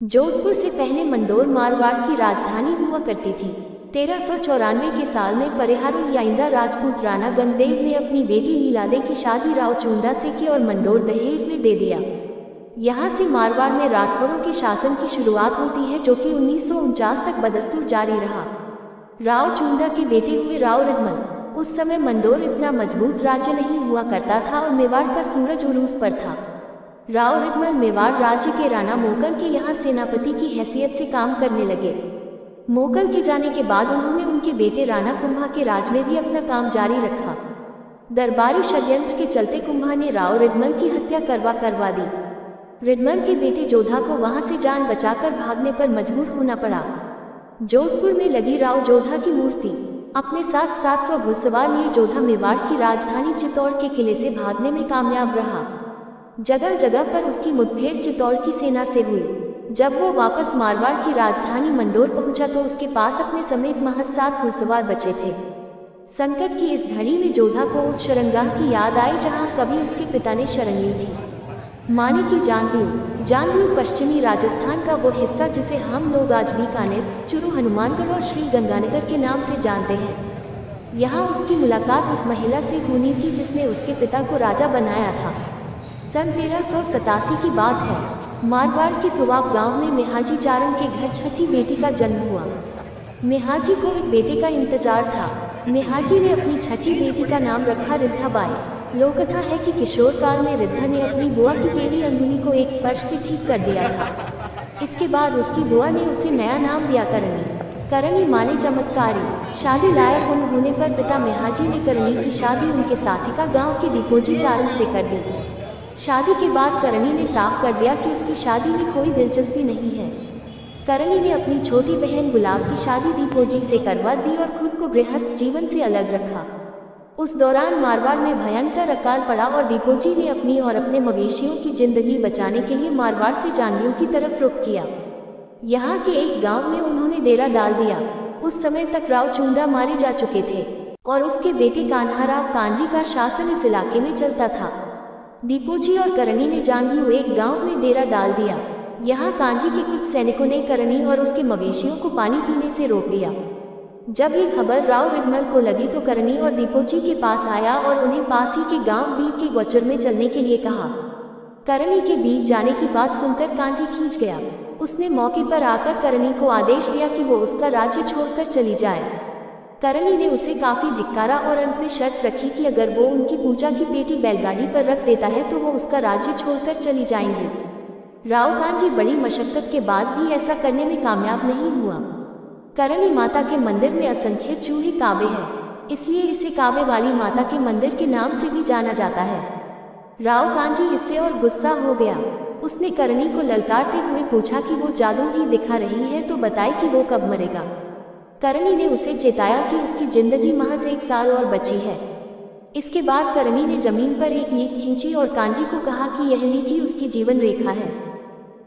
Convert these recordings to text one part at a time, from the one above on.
जोधपुर से पहले मंदोर मारवाड़ की राजधानी हुआ करती थी। 1394 के साल में परिहारू याइंदा राजपूत राणा गंगदेव ने अपनी बेटी लीलादे की शादी राव चुंदा से की और मंदोर दहेज में दे दिया। यहाँ से मारवाड़ में राठौड़ों के शासन की शुरुआत होती है, जो कि 1949 तक बदस्तूर जारी रहा। राव चुंदा के बेटे हुए राव रिदमल। उस समय मंदोर इतना मजबूत राज्य नहीं हुआ करता था और मेवाड़ का सूरज उरूज पर था। राव रिदमल मेवाड़ राज्य के राणा मोकल के यहाँ सेनापति की हैसियत से काम करने लगे। मोकल के जाने के बाद उन्होंने उनके बेटे राणा कुंभा के राज में भी अपना काम जारी रखा। दरबारी षड्यंत्र के चलते कुंभा ने राव रिदमल की हत्या करवा दी। रिदमल के बेटे जोधा को वहां से जान बचाकर भागने पर मजबूर होना पड़ा। जोधपुर में लगी राव जोधा की मूर्ति। अपने साथ 700 घुड़सवार लिए जोधा मेवाड़ की राजधानी चित्तौड़ के किले से भागने में कामयाब रहा। जगह जगह पर उसकी मुठभेड़ चित्तौड़ की सेना से हुई। जब वो वापस मारवाड़ की राजधानी मंदोर पहुंचा तो उसके पास अपने समेत महज 7 घुड़सवार बचे थे। संकट की इस घड़ी में जोधा को उस शरणगाह की याद आई जहां कभी उसके पिता ने शरण ली थी। माने की जांगलू पश्चिमी राजस्थान का वो हिस्सा जिसे हम लोग आज बीकानेर, चूरू, हनुमानगढ़ और श्री गंगानगर के नाम से जानते हैं। यहाँ उसकी मुलाकात उस महिला से होनी थी जिसने उसके पिता को राजा बनाया था। सन 1387 की बात है। मारवाड़ के सुवाब गांव में मेहाजी चारण के घर छठी बेटी का जन्म हुआ। मेहाजी को एक बेटे का इंतजार था। मेहाजी ने अपनी छठी बेटी का नाम रखा रिद्धाबाई। लोककथा है कि किशोर काल में रिद्धा ने अपनी बुआ की टेढ़ी अंगुली को एक स्पर्श से ठीक कर दिया था। इसके बाद उसकी बुआ ने उसे नया नाम दिया करणी माने चमत्कारी। शादी लायक होने पर पिता मेहाजी ने करणी की शादी उनके साथिका गांव के दीपोजी चारण से कर दी। शादी के बाद करणी ने साफ कर दिया कि उसकी शादी में कोई दिलचस्पी नहीं है। करणी ने अपनी छोटी बहन गुलाब की शादी दीपोजी से करवा दी और खुद को गृहस्थ जीवन से अलग रखा। उस दौरान मारवाड़ में भयंकर अकाल पड़ा और दीपोजी ने अपनी और अपने मवेशियों की जिंदगी बचाने के लिए मारवाड़ से जांगलियों की तरफ रुख किया। यहाँ के एक गांव में उन्होंने डेरा डाल दिया। उस समय तक राव चुंदा मारे जा चुके थे और उसके बेटे कान्हाराव कांजी का शासन इस इलाके में चलता था। दीपोजी और करणी ने जांगलू एक गांव में डेरा डाल दिया। यहाँ कांजी के कुछ सैनिकों ने करणी और उसके मवेशियों को पानी पीने से रोक दिया। जब ये खबर राव रिदमल को लगी तो करणी और दीपोजी के पास आया और उन्हें पास ही के गांव बीच के गोचर में चलने के लिए कहा। करणी के बीच जाने की बात सुनकर कांजी खींच गया। उसने मौके पर आकर करणी को आदेश दिया कि वो उसका राज्य छोड़कर चली जाए। करणी ने उसे काफी धिक्कारा और अंत में शर्त रखी कि अगर वो उनकी पूजा की पेटी बैलगाड़ी पर रख देता है तो वो उसका राज्य छोड़कर चली जाएंगी। राव कांजी बड़ी मशक्कत के बाद भी ऐसा करने में कामयाब नहीं हुआ। करणी माता के मंदिर में असंख्य चूहे काबे हैं, इसलिए इसे काबे वाली माता के मंदिर के नाम से भी जाना जाता है। राव कांजी इससे और गुस्सा हो गया। उसने करणी को ललकारते हुए पूछा कि वो जादू ही दिखा रही है तो बताए कि वो कब मरेगा। करणी ने उसे चेताया कि उसकी जिंदगी महज 1 साल और बची है। इसके बाद करणी ने जमीन पर एक लीक खींची और कांजी को कहा कि यह लीक ही उसकी जीवन रेखा है।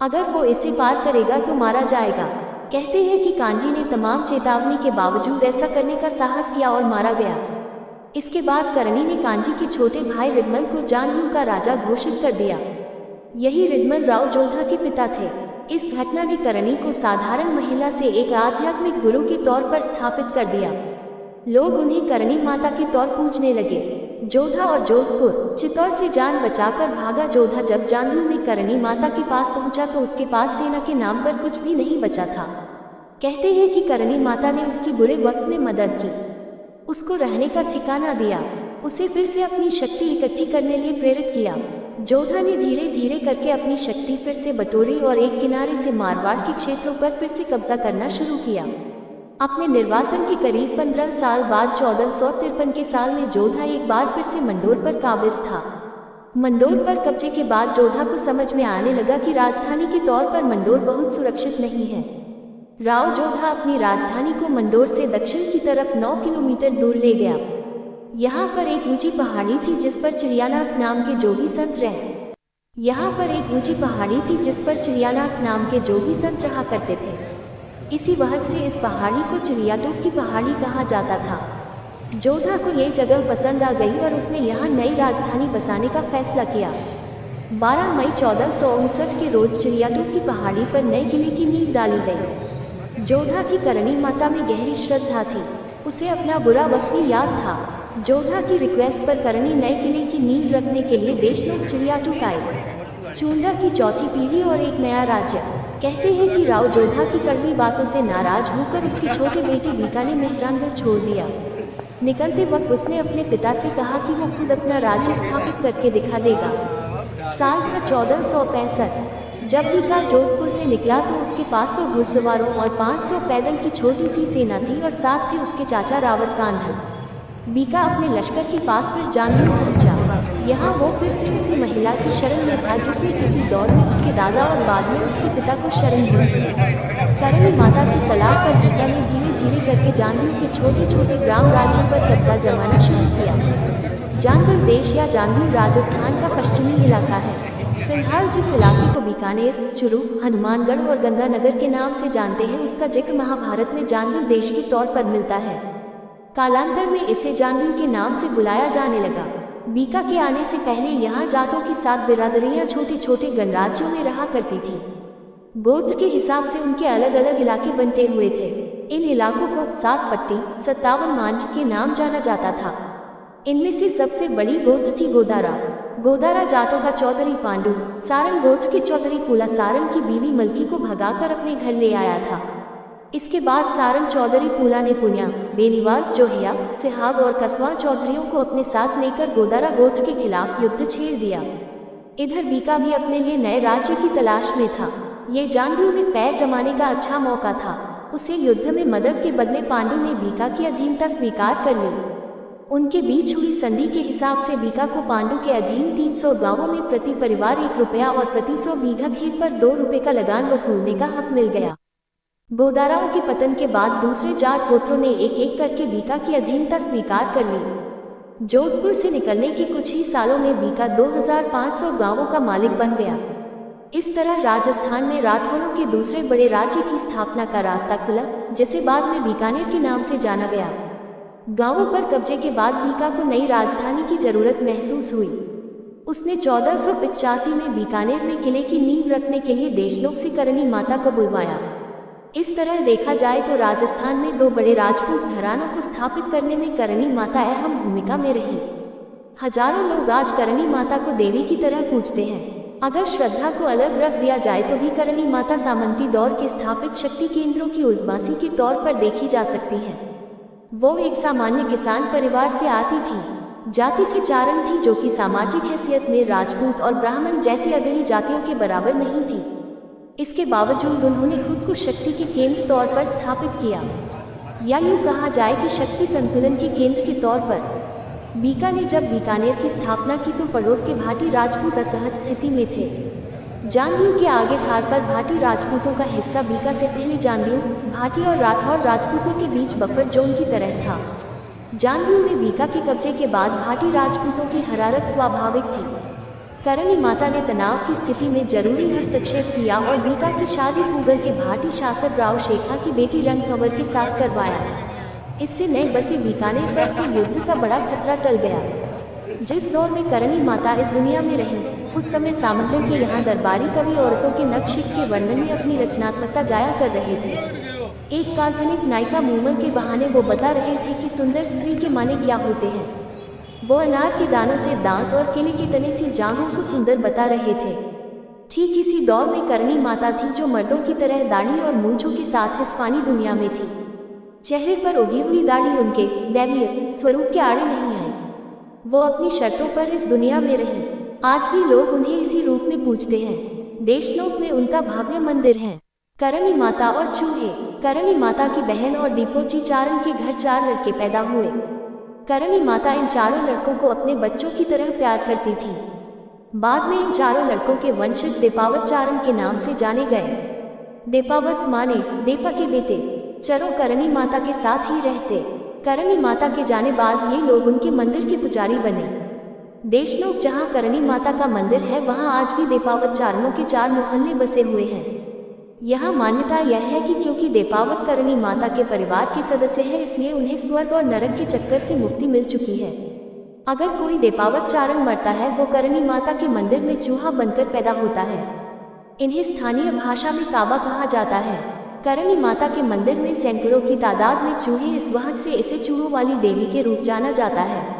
अगर वो इसे पार करेगा तो मारा जाएगा। कहते हैं कि कांजी ने तमाम चेतावनी के बावजूद ऐसा करने का साहस किया और मारा गया। इसके बाद करणी ने कांजी के छोटे भाई रिदमल को जांगलू का राजा घोषित कर दिया। यही रिदमल राव जोधा के पिता थे। इस घटना ने करणी को साधारण महिला से एक आध्यात्मिक गुरु के तौर पर स्थापित कर दिया। लोग उन्हें करणी माता के तौर पूजने लगे। जोधा और जोधपुर, चित्तौड़ से जान बचाकर भागा जोधा जब जांगलू में करणी माता के पास पहुंचा तो उसके पास सेना के नाम पर कुछ भी नहीं बचा था। कहते हैं कि करणी माता ने उसकी बुरे वक्त में मदद की, उसको रहने का ठिकाना दिया, उसे फिर से अपनी शक्ति इकट्ठी करने लिए प्रेरित किया। जोधा ने धीरे धीरे करके अपनी शक्ति फिर से बटोरी और एक किनारे से मारवाड़ के क्षेत्रों पर फिर से कब्जा करना शुरू किया। अपने निर्वासन के करीब 15 साल बाद 1453 के साल में जोधा एक बार फिर से मंदोर पर काबिज था। मंदोर पर कब्जे के बाद जोधा को समझ में आने लगा कि राजधानी के तौर पर मंदोर बहुत सुरक्षित नहीं है। राव जोधा अपनी राजधानी को मंदोर से दक्षिण की तरफ 9 किलोमीटर दूर ले गया। यहाँ पर एक ऊंची पहाड़ी थी जिस पर चिड़ियानाथ नाम के जोगी संत रहा करते थे। इसी वजह से इस पहाड़ी को चिड़ियाटोप की पहाड़ी कहा जाता था। जोधा को ये जगह पसंद आ गई और उसने यहाँ नई राजधानी बसाने का फैसला किया। 12 मई 1459 के रोज चिड़ियाटू की पहाड़ी पर नए किले की नींव डाली गई। जोधा की करणी माता में गहरी श्रद्धा थी। उसे अपना बुरा वक्त भी याद था। जोधा की रिक्वेस्ट पर करणी नए किले की नींव रखने के लिए देशनोक चिड़ियाटू आए। चूंडा की चौथी पीढ़ी और एक नया राज्य। कहते हैं कि राव जोधा की कड़वी बातों से नाराज होकर उसके छोटे बेटे बीका ने मेहरानगढ़ छोड़ दिया। निकलते वक्त उसने अपने पिता से कहा कि वो खुद अपना राज्य स्थापित करके दिखा देगा। साल था 1465। जब बीका जोधपुर से निकला तो उसके 500 घुड़सवारों और 500 पैदल की छोटी सी सेना थी और साथ थे उसके चाचा रावत कांधल। बीका अपने लश्कर के पास फिर जानवीर पहुंचा। यहाँ वो फिर से उसी महिला की शरण में था जिसने किसी दौर में उसके दादा और बाद में उसके पिता को शरण दी थी। करणी माता की सलाह पर बीका ने धीरे धीरे करके जानवीर के छोटे छोटे ग्राम राज्यों पर कब्जा जमाना शुरू किया। जानवीर देश या जानवीर राजस्थान का पश्चिमी इलाका है। फिलहाल जिस इलाके को बीकानेर, चुरू, हनुमानगढ़ और गंगानगर के नाम से जानते हैं उसका जिक्र महाभारत में जानवीर देश के तौर पर मिलता है। कालांतर में इसे जानवीर के नाम से बुलाया जाने लगा। बीका के आने से पहले यहाँ जातों की 7 बिरादरियाँ छोटे छोटे गणराज्यों में रहा करती थी। गोत्र के हिसाब से उनके अलग अलग इलाके बंटे हुए थे। इन इलाकों को 7 पट्टी 57 मांझ के नाम जाना जाता था। इनमें से सबसे बड़ी गोत्र थी गोदारा। गोदारा जातों का चौधरी पांडु सारंग गोत्र के चौधरी पुला सारंग की बीवी मलकी को भगाकर अपने घर ले आया था। इसके बाद सारंग चौधरी पुला ने पुनिया, बेनीवाल, जोहिया, सिहाग और कसवा चौधरियों को अपने साथ लेकर गोदारा गोत्र के खिलाफ युद्ध छेड़ दिया। इधर बीका भी अपने लिए नए राज्य की तलाश में था। ये जानवीर में पैर जमाने का अच्छा मौका था। उसे युद्ध में मदद के बदले पांडु ने बीका की अधीनता स्वीकार कर ली। उनके बीच हुई संधि के हिसाब से बीका को पांडु के अधीन 300 गांवों में प्रति परिवार 1 रुपया और प्रति 100 बीघा खेत पर 2 रुपये का लगान वसूलने का हक मिल गया। गोदाराओं के पतन के बाद दूसरे 4 गोत्रों ने एक एक करके बीका की अधीनता स्वीकार कर ली। जोधपुर से निकलने के कुछ ही सालों में बीका 2500 गांवों का मालिक बन गया। इस तरह राजस्थान में राठौड़ों के दूसरे बड़े राज्य की स्थापना का रास्ता खुला, जिसे बाद में बीकानेर के नाम से जाना गया। गांवों पर कब्जे के बाद बीका को नई राजधानी की जरूरत महसूस हुई। उसने 1485 में बीकानेर में किले की नींव रखने के लिए देशनोक से करणी माता को बुलवाया। इस तरह देखा जाए तो राजस्थान में 2 बड़े राजपूत घरानों को स्थापित करने में करणी माता अहम भूमिका में रही। हजारों लोग आज करणी माता को देवी की तरह पूजते हैं। अगर श्रद्धा को अलग रख दिया जाए तो भी करणी माता सामंती दौर के स्थापित शक्ति केंद्रों की उद्वासी के तौर पर देखी जा सकती है। वो एक सामान्य किसान परिवार से आती थी। जाति से चारण थी जो कि सामाजिक हैसियत में राजपूत और ब्राह्मण जैसी अग्रणी जातियों के बराबर नहीं थी। इसके बावजूद उन्होंने खुद को शक्ति के केंद्र तौर पर स्थापित किया, या यूँ कहा जाए कि शक्ति संतुलन के केंद्र के तौर पर। बीका ने जब बीकानेर की स्थापना की तो पड़ोस के भाटी राजपूत असहज स्थिति में थे। जानवीर के आगे थार पर भाटी राजपूतों का हिस्सा बीका से पहले जानवीर, भाटी और राठौर राजपूतों के बीच बफर जोन की तरह था। जानवीर में बीका के कब्जे के बाद भाटी राजपूतों की हरारत स्वाभाविक थी। करणी माता ने तनाव की स्थिति में जरूरी हस्तक्षेप किया और बीका की शादी पूगल के भाटी शासक राव शेखा की बेटी रणकंवर के साथ करवाया। इससे नए बसे बीकानेर पर से युद्ध का बड़ा खतरा टल गया। जिस दौर में करणी माता इस दुनिया में रही, उस समय सामंतों के यहाँ दरबारी कवि औरतों के नक्शिक के वर्णन में अपनी रचनात्मकता जाया कर रहे थे। एक काल्पनिक नायिका मूमल के बहाने वो बता रहे थे कि सुंदर स्त्री के माने क्या होते हैं। वो अनार के दानों से दांत और केले के तने से जांघों को सुंदर बता रहे थे। ठीक इसी दौर में करणी माता थी जो मर्दों की तरह दाढ़ी और मूंछों के साथ इस फानी दुनिया में थी। चेहरे पर उगी हुई दाढ़ी उनके दैवीय स्वरूप के आड़े नहीं आई। वो अपनी शर्तों पर इस दुनिया में रही। आज भी लोग उन्हें इसी रूप में पूजते हैं। देशनोक में उनका भव्य मंदिर है। करणी माता और चूहे। करणी माता की बहन और दीपोची चारण के घर 4 लड़के पैदा हुए। करणी माता इन चारों लड़कों को अपने बच्चों की तरह प्यार करती थी। बाद में इन चारों लड़कों के वंशज देपावत चारण के नाम से जाने गए। देपावत माने देपा के बेटे। चरों करणी माता के साथ ही रहते। करणी माता के जाने बाद ये लोग उनके मंदिर के पुजारी बने। देशनोक जहाँ करणी माता का मंदिर है वहाँ आज भी देपावत चारणों के 4 मोहल्ले बसे हुए हैं। यहाँ मान्यता यह है कि क्योंकि देपावत करणी माता के परिवार के सदस्य हैं, इसलिए उन्हें स्वर्ग और नरक के चक्कर से मुक्ति मिल चुकी है। अगर कोई देपावक चारण मरता है वो करणी माता के मंदिर में चूहा बनकर पैदा होता है। इन्हें स्थानीय भाषा में काबा कहा जाता है। करणी माता के मंदिर में सैकड़ों की तादाद में चूहे, इस वजह से इसे चूहों वाली देवी के रूप जाना जाता है।